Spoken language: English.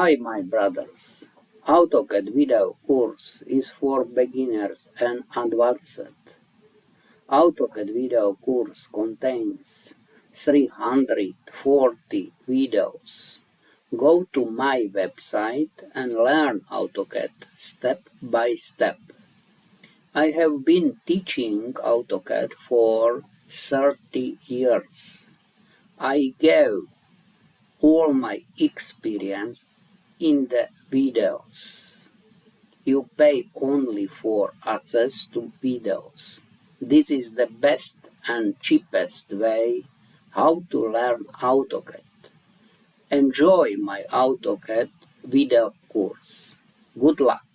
Hi my brothers, AutoCAD video course is for beginners and advanced. AutoCAD video course contains 340 videos. Go to my website and learn AutoCAD step by step. I have been teaching AutoCAD for 30 years. I gave all my experience in the videos. You pay only for access to videos. This is the best and cheapest way how to learn AutoCAD. Enjoy my AutoCAD video course. Good luck!